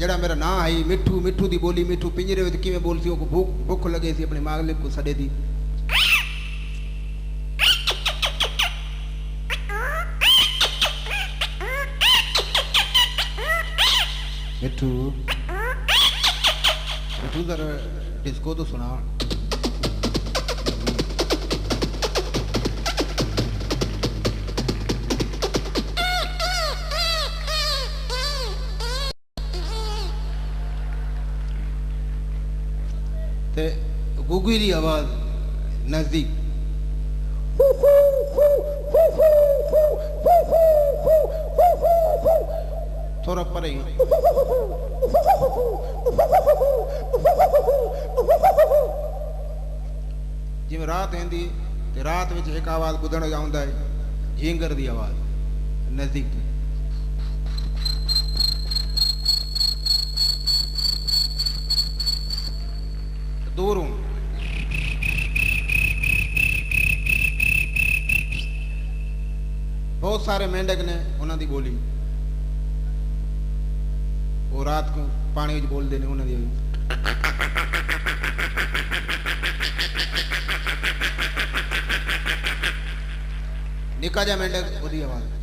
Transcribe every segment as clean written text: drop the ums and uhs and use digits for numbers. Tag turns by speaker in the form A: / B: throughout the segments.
A: जड़ा मेरा ना आई मिठू मिठू दी बोली मिठू पिंजरे विच किवें बोलसी ओ भूख भुख लगे सी अपने मालिक को सडे दी मिठू मिठू जरा डिस्को तो सुना ते गुगी की आवाज नजदीक थोड़ा परे जिवें रात आंदी ते रात विच एक आवाज बुधण आउंदा है झींगर की आवाज नजदीक दूरों बहुत सारे मेंढक ने उन्होंने बोली वो रात को पानी विच बोलते ने उन्होंने निका जा मेंढक ओदी आवाज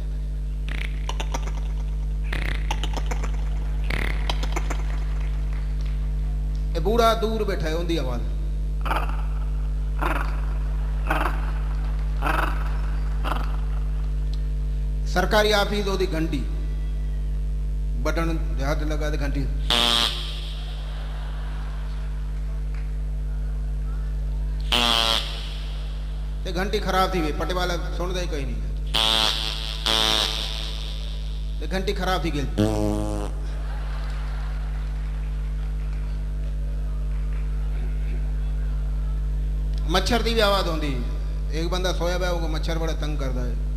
A: बूढ़ा दूर बैठा है उनकी आवाज सरकारी ऑफिस ओदी घंटी बटन हाथ लगा दे घंटी ते घंटी खराब थी गई पटे वाला सुनता ही कहीं नहीं ते घंटी खराब थी गई मच्छर की भी आवाज होती एक बंदा सोया पाया वो मच्छर बड़ा तंग करता है